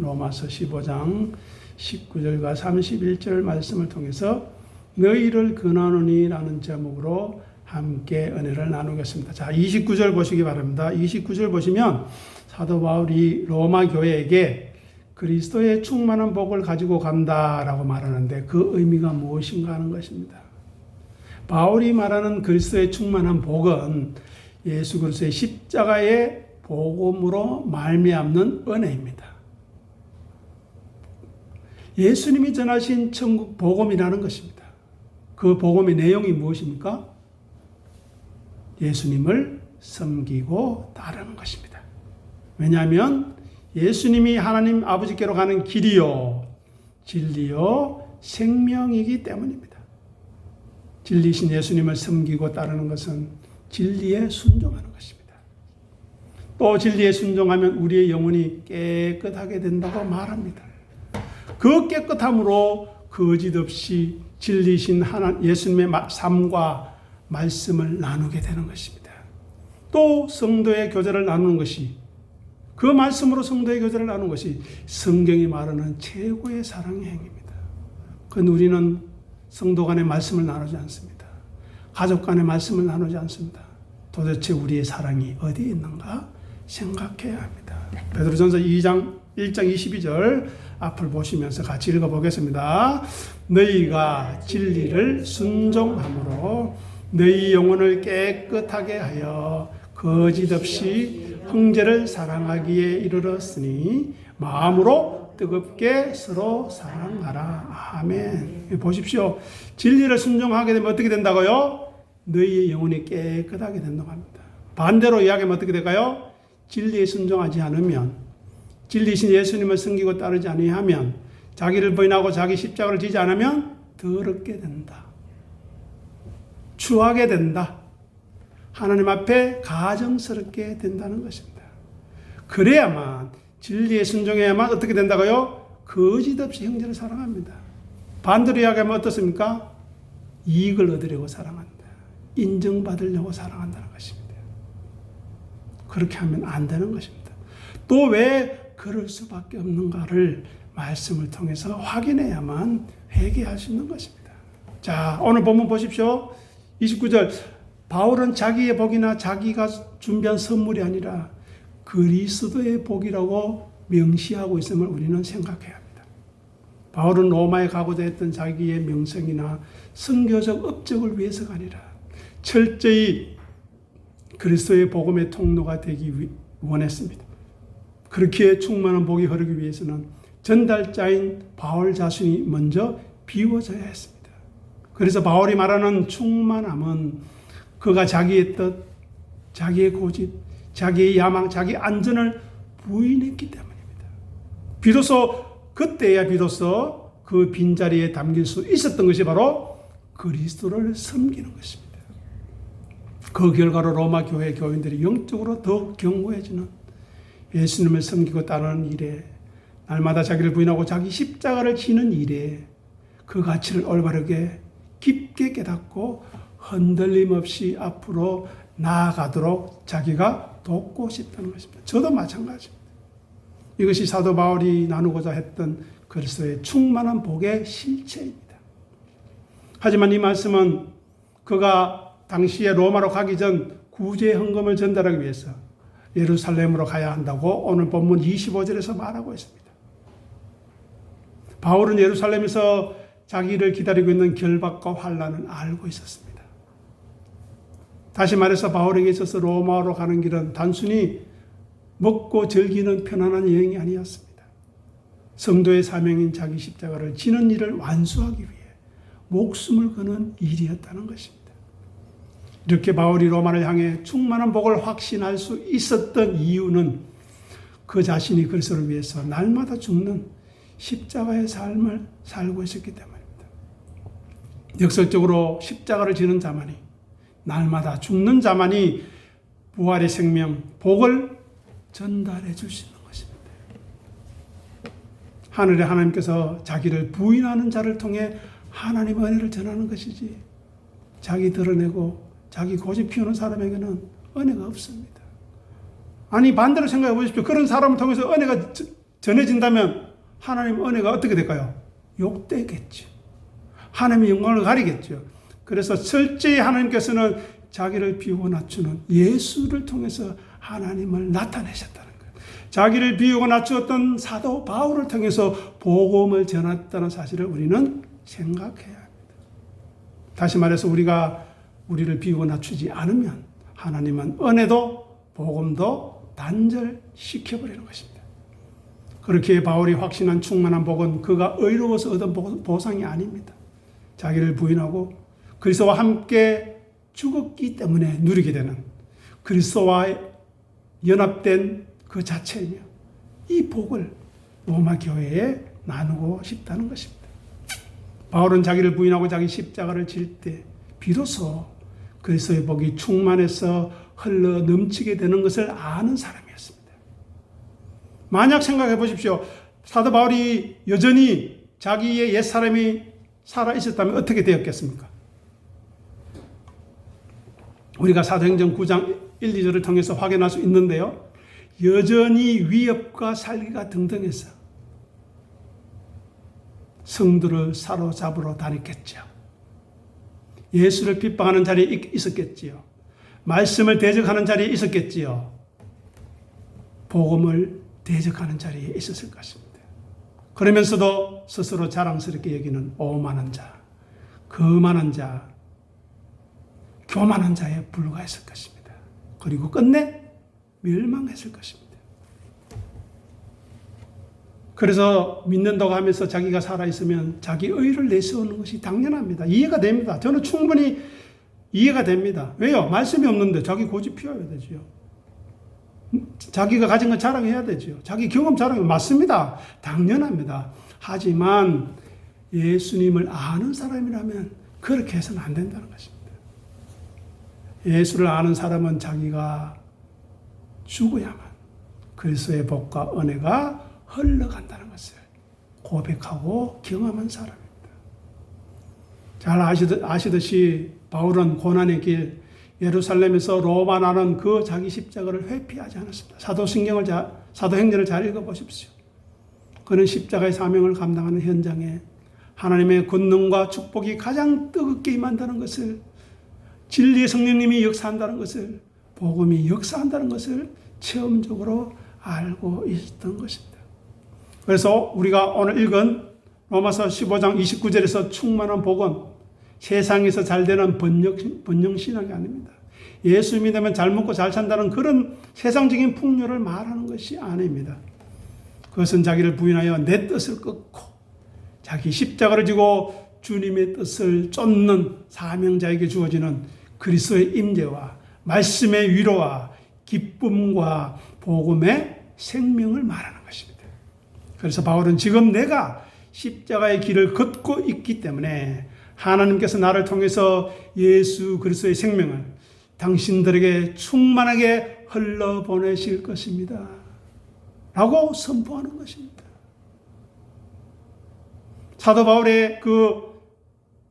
로마서 15장 19절과 31절 말씀을 통해서 너희를 근하노니 라는 제목으로 함께 은혜를 나누겠습니다. 자, 29절 보시기 바랍니다. 29절 보시면 사도 바울이 로마 교회에게 그리스도의 충만한 복을 가지고 간다라고 말하는데 그 의미가 무엇인가 하는 것입니다. 바울이 말하는 그리스도의 충만한 복은 예수 그리스도의 십자가의 복음으로 말미암는 은혜입니다. 예수님이 전하신 천국 복음이라는 것입니다. 그 복음의 내용이 무엇입니까? 예수님을 섬기고 따르는 것입니다. 왜냐하면 예수님이 하나님 아버지께로 가는 길이요, 진리요, 생명이기 때문입니다. 진리신 예수님을 섬기고 따르는 것은 진리에 순종하는 것입니다. 또 진리에 순종하면 우리의 영혼이 깨끗하게 된다고 말합니다. 그 깨끗함으로 거짓 없이 진리신 예수님의 삶과 말씀을 나누게 되는 것입니다. 또 성도의 교제를 나누는 것이, 그 말씀으로 성도의 교제를 나누는 것이 성경이 말하는 최고의 사랑의 행위입니다. 그건 우리는 성도 간의 말씀을 나누지 않습니다. 가족 간의 말씀을 나누지 않습니다. 도대체 우리의 사랑이 어디에 있는가 생각해야 합니다. 베드로전서 1장 22절 앞을 보시면서 같이 읽어보겠습니다. 너희가 진리를 순종함으로 너희 영혼을 깨끗하게 하여 거짓 없이 형제를 사랑하기에 이르렀으니 마음으로 뜨겁게 서로 사랑하라. 아멘. 보십시오. 진리를 순종하게 되면 어떻게 된다고요? 너희의 영혼이 깨끗하게 된다고 합니다. 반대로 이야기하면 어떻게 될까요? 진리에 순종하지 않으면, 진리신 예수님을 섬기고 따르지 아니하면, 자기를 부인하고 자기 십자가를 지지 않으면 더럽게 된다. 추하게 된다. 하나님 앞에 가정스럽게 된다는 것입니다. 그래야만, 진리에 순종해야만 어떻게 된다고요? 거짓 없이 형제를 사랑합니다. 반대로 이야기하면 어떻습니까? 이익을 얻으려고 사랑한다. 인정받으려고 사랑한다는 것입니다. 그렇게 하면 안 되는 것입니다. 또 왜 그럴 수밖에 없는가를 말씀을 통해서 확인해야만 회개할 수 있는 것입니다. 자, 오늘 본문 보십시오. 29절. 바울은 자기의 복이나 자기가 준비한 선물이 아니라 그리스도의 복이라고 명시하고 있음을 우리는 생각해야 합니다. 바울은 로마에 가고자 했던 자기의 명성이나 선교적 업적을 위해서가 아니라 철저히 그리스도의 복음의 통로가 되기 원했습니다. 그렇게 충만한 복이 흐르기 위해서는 전달자인 바울 자신이 먼저 비워져야 했습니다. 그래서 바울이 말하는 충만함은 그가 자기의 뜻, 자기의 고집, 자기의 야망, 자기 안전을 부인했기 때문입니다. 그때야 비로소 그 빈자리에 담길 수 있었던 것이 바로 그리스도를 섬기는 것입니다. 그 결과로 로마 교회 교인들이 영적으로 더욱 견고해지는, 예수님을 섬기고 따르는 일에, 날마다 자기를 부인하고 자기 십자가를 지는 일에 그 가치를 올바르게 깊게 깨닫고 흔들림 없이 앞으로 나아가도록 자기가 돕고 싶다는 것입니다. 저도 마찬가지입니다. 이것이 사도 바울이 나누고자 했던 그리스도의 충만한 복의 실체입니다. 하지만 이 말씀은 그가 당시에 로마로 가기 전 구제 헌금을 전달하기 위해서 예루살렘으로 가야 한다고 오늘 본문 25절에서 말하고 있습니다. 바울은 예루살렘에서 자기를 기다리고 있는 결박과 환난을 알고 있었습니다. 다시 말해서 바울에게 있어서 로마로 가는 길은 단순히 먹고 즐기는 편안한 여행이 아니었습니다. 성도의 사명인 자기 십자가를 지는 일을 완수하기 위해 목숨을 거는 일이었다는 것입니다. 이렇게 바울이 로마를 향해 충만한 복을 확신할 수 있었던 이유는 그 자신이 그리스도를 위해서 날마다 죽는 십자가의 삶을 살고 있었기 때문입니다. 역설적으로 십자가를 지는 자만이, 날마다 죽는 자만이 부활의 생명, 복을 전달해 줄 수 있는 것입니다. 하늘의 하나님께서 자기를 부인하는 자를 통해 하나님의 은혜를 전하는 것이지, 자기 드러내고 자기 고집 피우는 사람에게는 은혜가 없습니다. 아니, 반대로 생각해 보십시오. 그런 사람을 통해서 은혜가 전해진다면 하나님 은혜가 어떻게 될까요? 욕되겠죠. 하나님의 영광을 가리겠죠. 그래서 철저히 하나님께서는 자기를 비우고 낮추는 예수를 통해서 하나님을 나타내셨다는 거예요. 자기를 비우고 낮추었던 사도 바울을 통해서 복음을 전했다는 사실을 우리는 생각해야 합니다. 다시 말해서 우리가 우리를 비우고 낮추지 않으면 하나님은 은혜도 복음도 단절시켜버리는 것입니다. 그렇게 바울이 확신한 충만한 복은 그가 의로워서 얻은 보상이 아닙니다. 자기를 부인하고 그리스도와 함께 죽었기 때문에 누리게 되는 그리스도와 연합된 그 자체이며 이 복을 로마 교회에 나누고 싶다는 것입니다. 바울은 자기를 부인하고 자기 십자가를 질 때 비로소 그리스도의 복이 충만해서 흘러 넘치게 되는 것을 아는 사람이었습니다. 만약 생각해 보십시오. 사도 바울이 여전히 자기의 옛사람이 살아 있었다면 어떻게 되었겠습니까? 우리가 사도행전 9장 1, 2절을 통해서 확인할 수 있는데요. 여전히 위협과 살기가 등등해서 성도를 사로잡으러 다녔겠죠. 예수를 핍박하는 자리에 있었겠지요. 말씀을 대적하는 자리에 있었겠지요. 복음을 대적하는 자리에 있었을 것입니다. 그러면서도 스스로 자랑스럽게 여기는 오만한 자, 거만한 자, 교만한 자에 불과했을 것입니다. 그리고 끝내 멸망했을 것입니다. 그래서 믿는다고 하면서 자기가 살아있으면 자기 의를 내세우는 것이 당연합니다. 이해가 됩니다. 저는 충분히 이해가 됩니다. 왜요? 말씀이 없는데 자기 고집 피워야 되죠. 자기가 가진 걸 자랑해야 되죠. 자기 경험 자랑이 맞습니다. 당연합니다. 하지만 예수님을 아는 사람이라면 그렇게 해서는 안 된다는 것입니다. 예수를 아는 사람은 자기가 죽어야만 그리스도의 복과 은혜가 흘러간다는 것을 고백하고 경험한 사람입니다. 잘 아시듯이 바울은 고난의 길 예루살렘에서 로마 나는 그 자기 십자가를 회피하지 않았습니다. 사도행전을 잘 읽어보십시오. 그는 십자가의 사명을 감당하는 현장에 하나님의 권능과 축복이 가장 뜨겁게 임한다는 것을, 진리의 성령님이 역사한다는 것을, 복음이 역사한다는 것을 체험적으로 알고 있었던 것입니다. 그래서 우리가 오늘 읽은 로마서 15장 29절에서 충만한 복은 세상에서 잘 되는 번영신학이 아닙니다. 예수 믿으면 잘 먹고 잘 산다는 그런 세상적인 풍요를 말하는 것이 아닙니다. 그것은 자기를 부인하여 내 뜻을 끊고 자기 십자가를 지고 주님의 뜻을 쫓는 사명자에게 주어지는 그리스도의 임재와 말씀의 위로와 기쁨과 복음의 생명을 말하는 것입니다. 그래서 바울은 지금 내가 십자가의 길을 걷고 있기 때문에 하나님께서 나를 통해서 예수 그리스도의 생명을 당신들에게 충만하게 흘러보내실 것입니다. 라고 선포하는 것입니다. 사도 바울의 그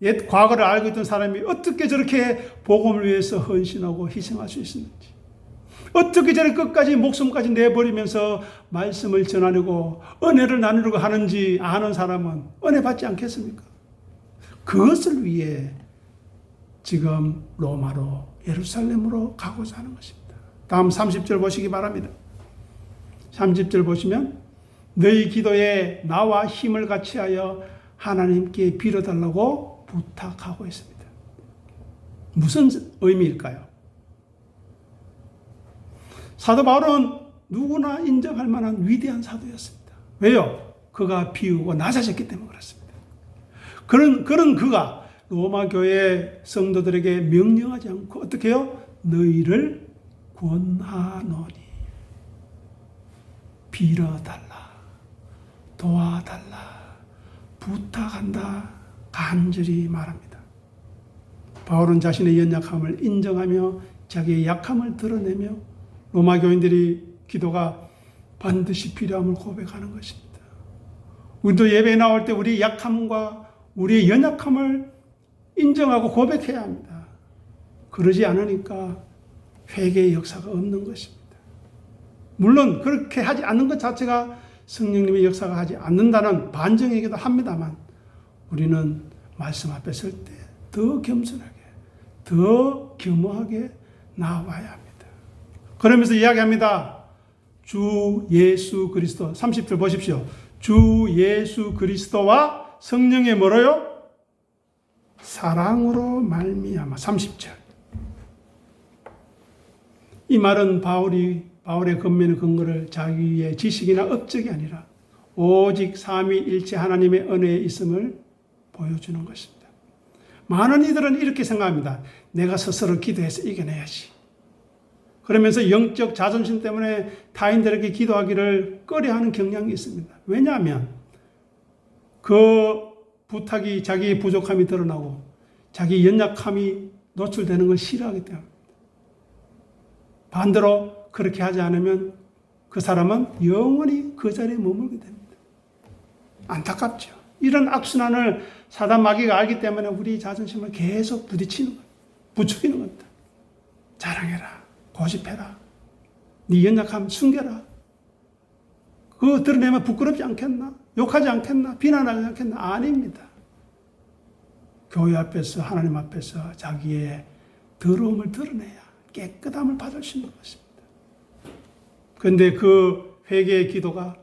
옛 과거를 알고 있던 사람이 어떻게 저렇게 복음을 위해서 헌신하고 희생할 수 있었는지, 어떻게 저렇게 끝까지 목숨까지 내버리면서 말씀을 전하려고 은혜를 나누려고 하는지 아는 사람은 은혜 받지 않겠습니까? 그것을 위해 지금 로마로 예루살렘으로 가고자 하는 것입니다. 다음 30절 보시기 바랍니다. 30절 보시면 너희 기도에 나와 힘을 같이하여 하나님께 빌어달라고 부탁하고 있습니다. 무슨 의미일까요? 사도 바울은 누구나 인정할 만한 위대한 사도였습니다. 왜요? 그가 비우고 낮아졌기 때문에 그렇습니다. 그런 그가 로마 교회 성도들에게 명령하지 않고 어떻게 해요? 너희를 권하노니 빌어달라, 도와달라, 부탁한다 간절히 말합니다. 바울은 자신의 연약함을 인정하며 자기의 약함을 드러내며 로마 교인들이 기도가 반드시 필요함을 고백하는 것입니다. 우리도 예배에 나올 때 우리의 약함과 우리의 연약함을 인정하고 고백해야 합니다. 그러지 않으니까 회개의 역사가 없는 것입니다. 물론 그렇게 하지 않는 것 자체가 성령님의 역사가 하지 않는다는 반정이기도 합니다만 우리는 말씀 앞에 설 때 더 겸손하게, 더 겸허하게 나와야 합니다. 그러면서 이야기합니다. 주 예수 그리스도 30절 보십시오. 주 예수 그리스도와 성령의 뭐로요? 사랑으로 말미암아. 30절. 이 말은 바울의 권면의 근거를 자기의 지식이나 업적이 아니라 오직 삼위일체 하나님의 은혜에 있음을 보여주는 것입니다. 많은 이들은 이렇게 생각합니다. 내가 스스로 기도해서 이겨내야지. 그러면서 영적 자존심 때문에 타인들에게 기도하기를 꺼려하는 경향이 있습니다. 왜냐하면 그 부탁이 자기의 부족함이 드러나고 자기 연약함이 노출되는 걸 싫어하기 때문입니다. 반대로 그렇게 하지 않으면 그 사람은 영원히 그 자리에 머물게 됩니다. 안타깝죠. 이런 악순환을 사단 마귀가 알기 때문에 우리 자존심을 계속 부딪히는 거예요. 부추기는 겁니다. 자랑해라. 고집해라. 네 연약함 숨겨라. 그거 드러내면 부끄럽지 않겠나? 욕하지 않겠나? 비난하지 않겠나? 아닙니다. 교회 앞에서 하나님 앞에서 자기의 더러움을 드러내야 깨끗함을 받을 수 있는 것입니다. 그런데 그 회개의 기도가,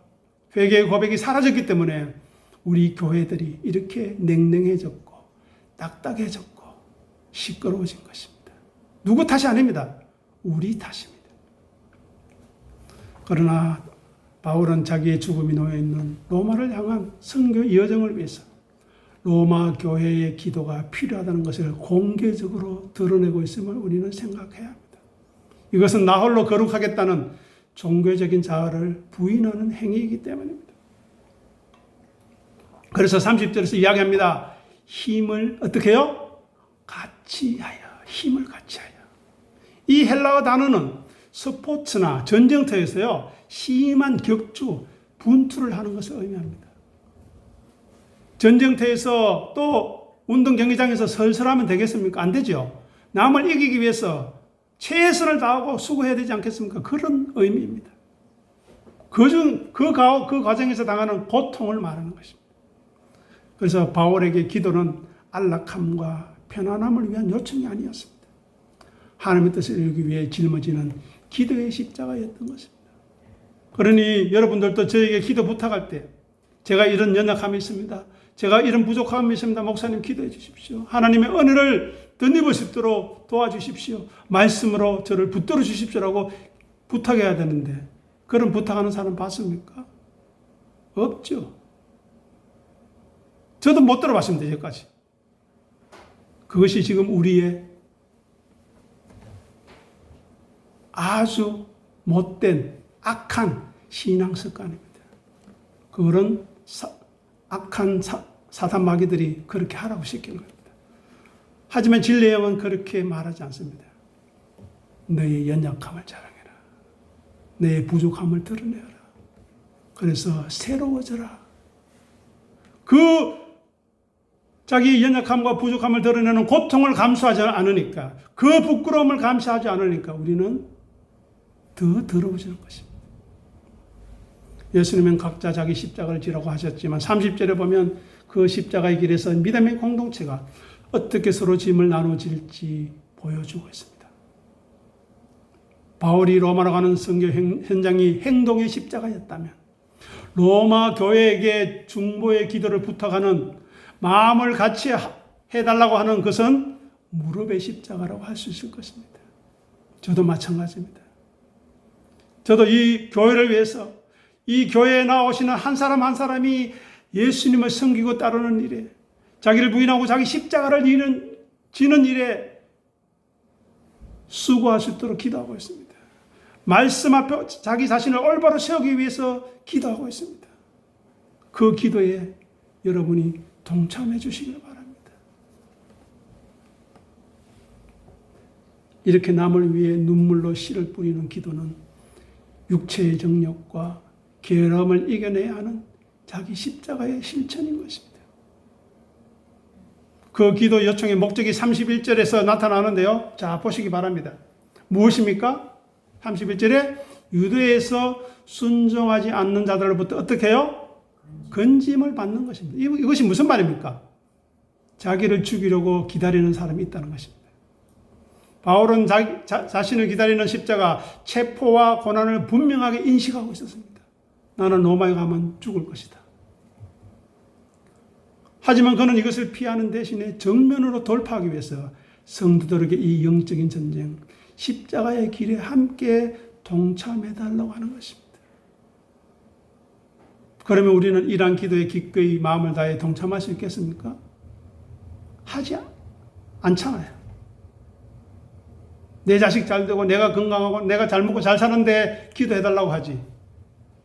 회개의 고백이 사라졌기 때문에 우리 교회들이 이렇게 냉랭해졌고 딱딱해졌고 시끄러워진 것입니다. 누구 탓이 아닙니다. 우리 탓입니다. 그러나 바울은 자기의 죽음이 놓여있는 로마를 향한 선교 여정을 위해서 로마 교회의 기도가 필요하다는 것을 공개적으로 드러내고 있음을 우리는 생각해야 합니다. 이것은 나 홀로 거룩하겠다는 종교적인 자아를 부인하는 행위이기 때문입니다. 그래서 30절에서 이야기합니다. 힘을 어떻게 해요? 같이 하여. 힘을 같이 하여. 이 헬라어 단어는 스포츠나 전쟁터에서요, 심한 격주, 분투를 하는 것을 의미합니다. 전쟁터에서 또 운동 경기장에서 설설하면 되겠습니까? 안 되죠. 남을 이기기 위해서 최선을 다하고 수고해야 되지 않겠습니까? 그런 의미입니다. 그 과정에서 당하는 고통을 말하는 것입니다. 그래서 바울에게 기도는 안락함과 편안함을 위한 요청이 아니었습니다. 하나님의 뜻을 이루기 위해 짊어지는 기도의 십자가였던 것입니다. 그러니 여러분들도 저에게 기도 부탁할 때 제가 이런 연약함이 있습니다. 제가 이런 부족함이 있습니다. 목사님 기도해 주십시오. 하나님의 은혜를 덧입을 수 있도록 도와주십시오. 말씀으로 저를 붙들어 주십시오라고 부탁해야 되는데 그런 부탁하는 사람 봤습니까? 없죠. 저도 못 들어봤습니다. 여기까지. 그것이 지금 우리의 아주 못된 악한 신앙 습관입니다. 그런 악한 사단 마귀들이 그렇게 하라고 시키는 겁니다. 하지만 진리의 영은 그렇게 말하지 않습니다. 너의 연약함을 자랑해라. 너의 부족함을 드러내라. 그래서 새로워져라. 그 자기 연약함과 부족함을 드러내는 고통을 감수하지 않으니까, 그 부끄러움을 감수하지 않으니까 우리는 더 더러워지는 것입니다. 예수님은 각자 자기 십자가를 지라고 하셨지만 30절에 보면 그 십자가의 길에서 믿음의 공동체가 어떻게 서로 짐을 나눠질지 보여주고 있습니다. 바울이 로마로 가는 선교 현장이 행동의 십자가였다면 로마 교회에게 중보의 기도를 부탁하는 마음을 같이 해달라고 하는 것은 무릎의 십자가라고 할 수 있을 것입니다. 저도 마찬가지입니다. 저도 이 교회를 위해서 이 교회에 나오시는 한 사람 한 사람이 예수님을 섬기고 따르는 일에 자기를 부인하고 자기 십자가를 지는 일에 수고할 수 있도록 기도하고 있습니다. 말씀 앞에 자기 자신을 올바로 세우기 위해서 기도하고 있습니다. 그 기도에 여러분이 동참해 주시길 바랍니다. 이렇게 남을 위해 눈물로 씨를 뿌리는 기도는 육체의 정욕과 게으름을 이겨내야 하는 자기 십자가의 실천인 것입니다. 그 기도 요청의 목적이 31절에서 나타나는데요. 자, 보시기 바랍니다. 무엇입니까? 31절에 유대에서 순종하지 않는 자들로부터 어떻게 해요? 건짐을 받는 것입니다. 이것이 무슨 말입니까? 자기를 죽이려고 기다리는 사람이 있다는 것입니다. 바울은 자신을 기다리는 십자가, 체포와 고난을 분명하게 인식하고 있었습니다. 나는 로마에 가면 죽을 것이다. 하지만 그는 이것을 피하는 대신에 정면으로 돌파하기 위해서 성도들에게 이 영적인 전쟁, 십자가의 길에 함께 동참해달라고 하는 것입니다. 그러면 우리는 이러한 기도에 기꺼이 마음을 다해 동참할 수 있겠습니까? 하지 않잖아요. 내 자식 잘 되고 내가 건강하고 내가 잘 먹고 잘 사는데 기도해달라고 하지.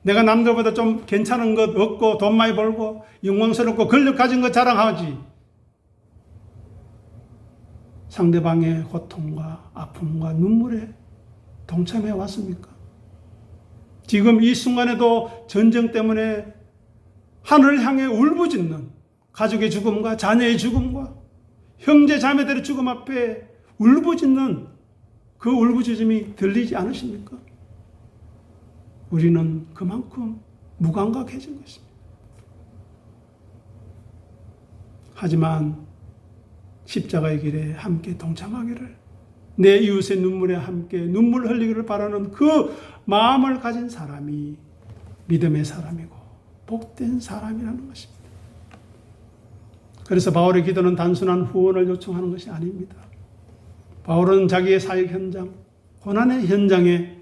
내가 남들보다 좀 괜찮은 것 얻고 돈 많이 벌고 영광스럽고 권력 가진 것 자랑하지. 상대방의 고통과 아픔과 눈물에 동참해 왔습니까? 지금 이 순간에도 전쟁 때문에 하늘을 향해 울부짖는 가족의 죽음과 자녀의 죽음과 형제 자매들의 죽음 앞에 울부짖는 그 울부짖음이 들리지 않으십니까? 우리는 그만큼 무감각해진 것입니다. 하지만 십자가의 길에 함께 동참하기를, 내 이웃의 눈물에 함께 눈물 흘리기를 바라는 그 마음을 가진 사람이 믿음의 사람이고 복된 사람이라는 것입니다. 그래서 바울의 기도는 단순한 후원을 요청하는 것이 아닙니다. 바울은 자기의 사역 현장, 고난의 현장에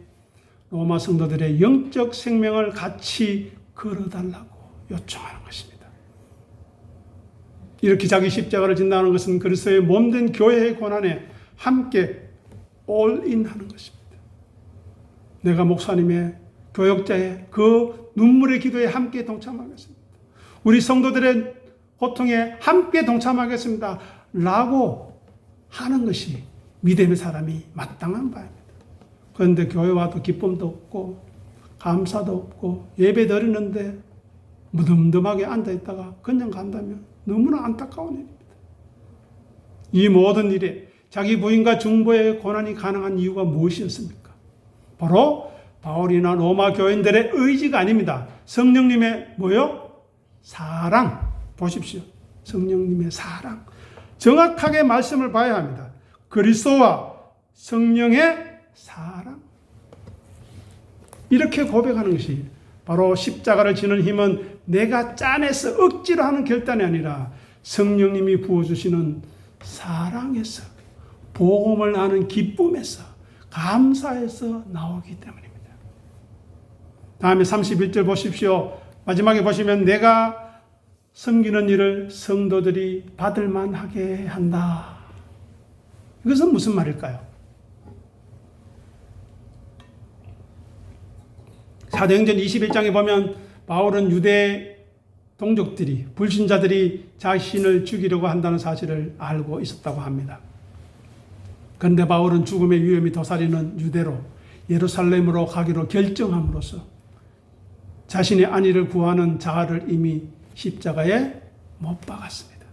로마 성도들의 영적 생명을 같이 걸어달라고 요청하는 것입니다. 이렇게 자기 십자가를 진다는 것은 그리스도의 몸된 교회의 고난에 함께 올인하는 것입니다. 내가 목사님의 교역자의 그 눈물의 기도에 함께 동참하겠습니다. 우리 성도들의 고통에 함께 동참하겠습니다. 라고 하는 것이 믿음의 사람이 마땅한 바입니다. 그런데 교회 와도 기쁨도 없고 감사도 없고 예배 드리는데 무덤덤하게 앉아있다가 그냥 간다면 너무나 안타까운 일입니다. 이 모든 일에 자기 부인과 중보의 고난이 가능한 이유가 무엇이었습니까? 바로 바울이나 로마 교인들의 의지가 아닙니다. 성령님의 뭐요? 사랑. 보십시오. 성령님의 사랑. 정확하게 말씀을 봐야 합니다. 그리스도와 성령의 사랑. 이렇게 고백하는 것이 바로 십자가를 지는 힘은 내가 짜내서 억지로 하는 결단이 아니라 성령님이 부어주시는 사랑에서, 복음을 아는 기쁨에서, 감사에서 나오기 때문입니다. 다음에 31절 보십시오. 마지막에 보시면 내가 섬기는 일을 성도들이 받을만 하게 한다. 이것은 무슨 말일까요? 사도행전 21장에 보면 바울은 유대 동족들이, 불신자들이 자신을 죽이려고 한다는 사실을 알고 있었다고 합니다. 그런데 바울은 죽음의 위험이 도사리는 유대로 예루살렘으로 가기로 결정함으로써 자신의 안위를 구하는 자아를 이미 십자가에 못 박았습니다.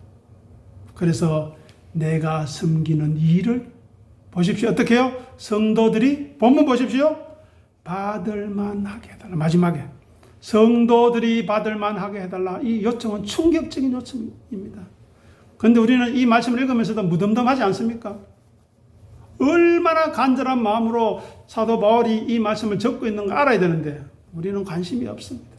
그래서 내가 섬기는 일을 보십시오. 어떻게 해요? 성도들이, 본문 보십시오. 받을만 하게 해달라. 마지막에 성도들이 받을만 하게 해달라. 이 요청은 충격적인 요청입니다. 그런데 우리는 이 말씀을 읽으면서도 무덤덤하지 않습니까? 얼마나 간절한 마음으로 사도 바울이 이 말씀을 적고 있는 거 알아야 되는데 우리는 관심이 없습니다.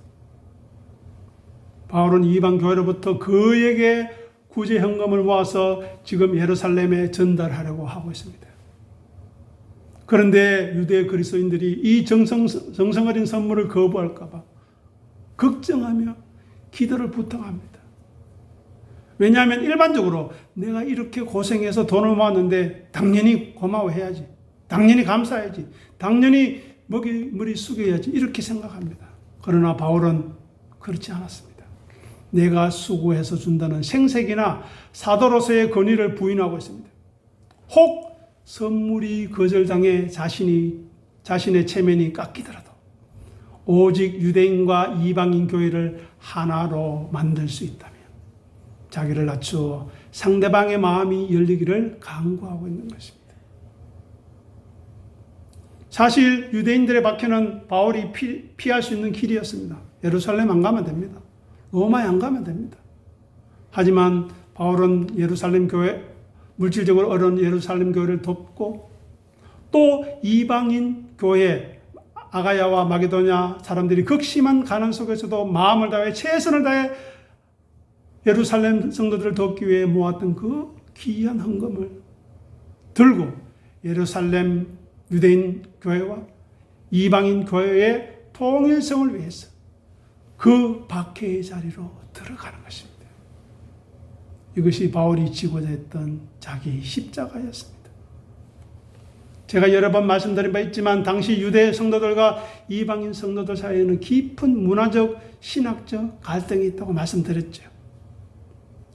바울은 이방 교회로부터 그에게 구제 현금을 모아서 지금 예루살렘에 전달하려고 하고 있습니다. 그런데 유대 그리스도인들이 이 정성 어린 선물을 거부할까 봐 걱정하며 기도를 부탁합니다. 왜냐하면 일반적으로 내가 이렇게 고생해서 돈을 모았는데 당연히 고마워해야지, 당연히 감사해야지, 당연히 머리 숙여야지 이렇게 생각합니다. 그러나 바울은 그렇지 않았습니다. 내가 수고해서 준다는 생색이나 사도로서의 권위를 부인하고 있습니다. 혹 선물이 거절당해 자신의 체면이 깎이더라도 오직 유대인과 이방인 교회를 하나로 만들 수 있다면 자기를 낮추어 상대방의 마음이 열리기를 간구하고 있는 것입니다. 사실 유대인들의 박해는 바울이 피할 수 있는 길이었습니다. 예루살렘 안 가면 됩니다. 로마에 안 가면 됩니다. 하지만 바울은 예루살렘 교회, 물질적으로 어려운 예루살렘 교회를 돕고 또 이방인 교회 아가야와 마게도냐 사람들이 극심한 가난 속에서도 마음을 다해 최선을 다해 예루살렘 성도들을 돕기 위해 모았던 그 귀한 헌금을 들고 예루살렘 유대인 교회와 이방인 교회의 통일성을 위해서 그 박해의 자리로 들어가는 것입니다. 이것이 바울이 지고자 했던 자기 십자가였습니다. 제가 여러 번 말씀드린 바 있지만 당시 유대 성도들과 이방인 성도들 사이에는 깊은 문화적, 신학적 갈등이 있다고 말씀드렸죠.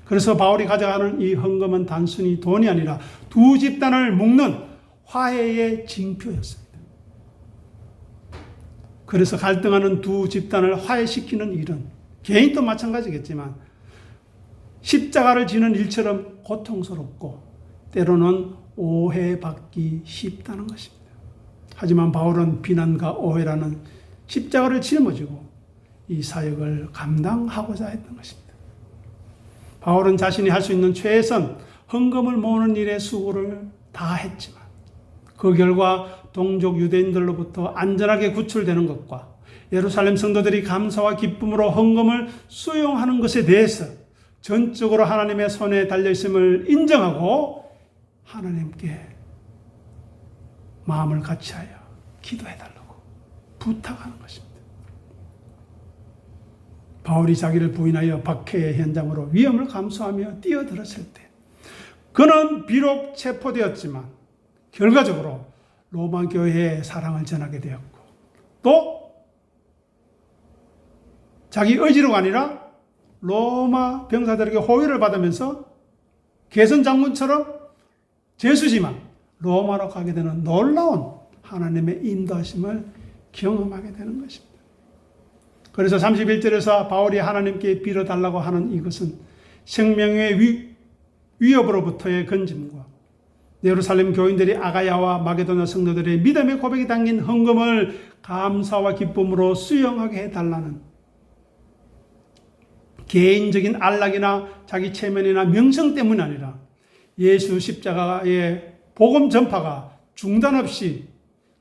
그래서 바울이 가져가는 이 헌금은 단순히 돈이 아니라 두 집단을 묶는 화해의 징표였습니다. 그래서 갈등하는 두 집단을 화해시키는 일은 개인도 마찬가지겠지만 십자가를 지는 일처럼 고통스럽고 때로는 오해받기 쉽다는 것입니다. 하지만 바울은 비난과 오해라는 십자가를 짊어지고 이 사역을 감당하고자 했던 것입니다. 바울은 자신이 할 수 있는 최선 헌금을 모으는 일에 수고를 다했지만 그 결과 동족 유대인들로부터 안전하게 구출되는 것과 예루살렘 성도들이 감사와 기쁨으로 헌금을 수용하는 것에 대해서 전적으로 하나님의 손에 달려있음을 인정하고 하나님께 마음을 같이하여 기도해달라고 부탁하는 것입니다. 바울이 자기를 부인하여 박해의 현장으로 위험을 감수하며 뛰어들었을 때 그는 비록 체포되었지만 결과적으로 로마 교회의 사랑을 전하게 되었고 또 자기 의지로가 아니라 로마 병사들에게 호위를 받으면서 개선 장군처럼 죄수지만 로마로 가게 되는 놀라운 하나님의 인도하심을 경험하게 되는 것입니다. 그래서 31절에서 바울이 하나님께 빌어달라고 하는 이것은 생명의 위협으로부터의 건짐과 예루살렘 교인들이 아가야와 마게도냐 성도들의 믿음의 고백이 담긴 헌금을 감사와 기쁨으로 수용하게 해달라는 개인적인 안락이나 자기 체면이나 명성 때문이 아니라 예수 십자가의 복음 전파가 중단 없이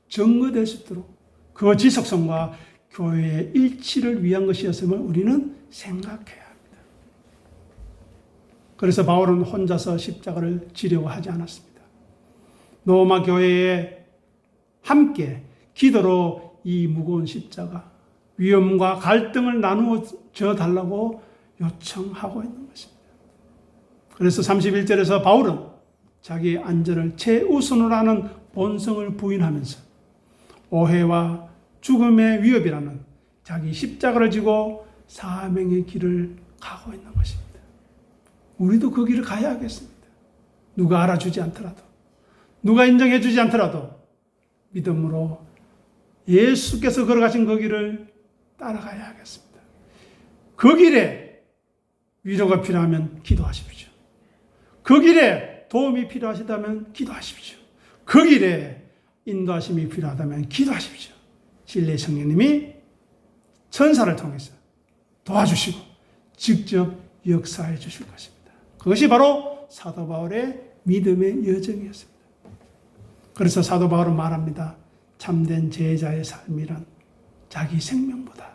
전거될 수 있도록 그 지속성과 교회의 일치를 위한 것이었음을 우리는 생각해야 합니다. 그래서 바울은 혼자서 십자가를 지려고 하지 않았습니다. 로마 교회에 함께 기도로 이 무거운 십자가, 위험과 갈등을 나누어 줘 달라고 요청하고 있는 것입니다. 그래서 31절에서 바울은 자기의 안전을 최우선으로 하는 본성을 부인하면서 오해와 죽음의 위협이라는 자기 십자가를 지고 사명의 길을 가고 있는 것입니다. 우리도 그 길을 가야 하겠습니다. 누가 알아주지 않더라도, 누가 인정해 주지 않더라도 믿음으로 예수께서 걸어가신 그 길을 따라가야 하겠습니다. 그 길에 위로가 필요하면 기도하십시오. 그 길에 도움이 필요하시다면 기도하십시오. 그 길에 인도하심이 필요하다면 기도하십시오. 진리의 성령님이 천사를 통해서 도와주시고 직접 역사해 주실 것입니다. 그것이 바로 사도 바울의 믿음의 여정이었습니다. 그래서 사도 바울은 말합니다. 참된 제자의 삶이란 자기 생명보다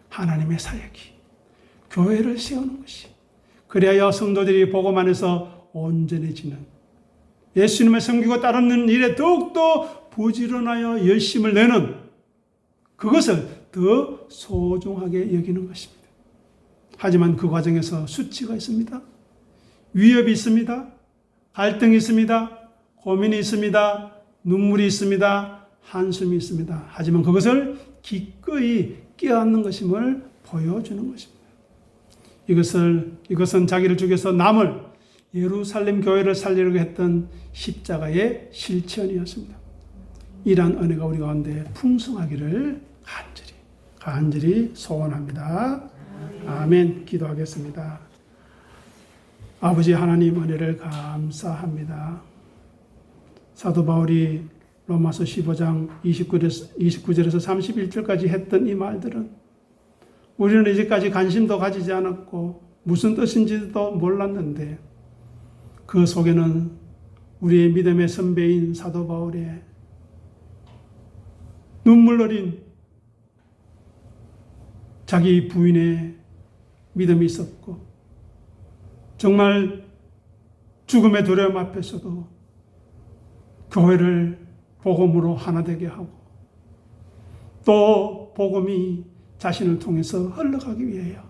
하나님의 사역이 교회를 세우는 것이 그래야 성도들이 복음 안에서 온전해지는 예수님을 섬기고 따르는 일에 더욱더 부지런하여 열심을 내는 그것을 더 소중하게 여기는 것입니다. 하지만 그 과정에서 수치가 있습니다. 위협이 있습니다. 갈등이 있습니다. 고민이 있습니다. 눈물이 있습니다. 한숨이 있습니다. 하지만 그것을 기꺼이 껴안는 것임을 보여주는 것입니다. 이것은 자기를 죽여서 남을 예루살렘 교회를 살리려고 했던 십자가의 실천이었습니다. 이러한 은혜가 우리 가운데 풍성하기를 간절히 소원합니다. 아멘. 기도하겠습니다. 아버지 하나님 은혜를 감사합니다. 사도 바울이 로마서 15장 29절에서 31절까지 했던 이 말들은 우리는 이제까지 관심도 가지지 않았고 무슨 뜻인지도 몰랐는데 그 속에는 우리의 믿음의 선배인 사도 바울의 눈물 어린 자기 부인의 믿음이 있었고 정말 죽음의 두려움 앞에서도 교회를 복음으로 하나 되게 하고 또 복음이 자신을 통해서 흘러가기 위하여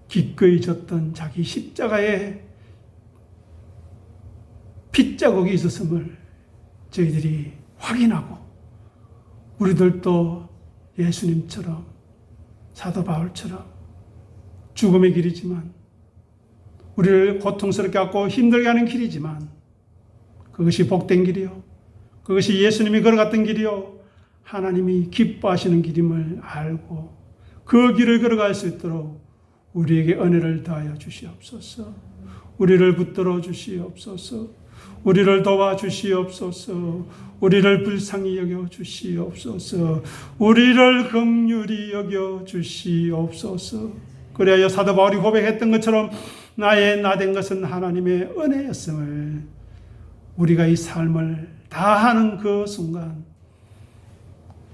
기꺼이 졌던 자기 십자가의 핏자국이 있었음을 저희들이 확인하고 우리들도 예수님처럼 사도 바울처럼 죽음의 길이지만 우리를 고통스럽게 하고 힘들게 하는 길이지만 그것이 복된 길이요 그것이 예수님이 걸어갔던 길이요 하나님이 기뻐하시는 길임을 알고 그 길을 걸어갈 수 있도록 우리에게 은혜를 더하여 주시옵소서. 우리를 붙들어 주시옵소서. 우리를 도와주시옵소서. 우리를 불쌍히 여겨 주시옵소서. 우리를 긍휼히 여겨 주시옵소서. 그래야 사도 바울이 고백했던 것처럼 나의 나된 것은 하나님의 은혜였음을 우리가 이 삶을 다하는 그 순간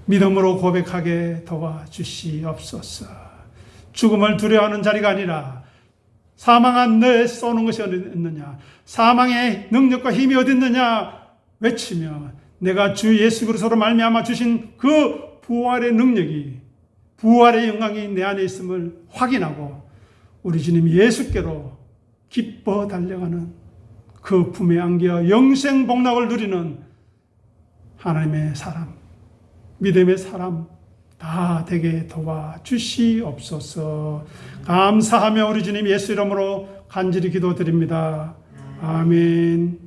믿음으로 고백하게 도와주시옵소서. 죽음을 두려워하는 자리가 아니라 사망한 너에 쏘는 것이 어디 있느냐, 사망의 능력과 힘이 어디 있느냐 외치며 내가 주 예수 그리스도로 말미암아 주신 그 부활의 능력이, 부활의 영광이 내 안에 있음을 확인하고 우리 주님 예수께로 기뻐 달려가는 그 품에 안겨 영생 복락을 누리는 하나님의 사람, 믿음의 사람 다 되게 도와주시옵소서. 감사하며 우리 주님 예수 이름으로 간절히 기도드립니다. 아멘.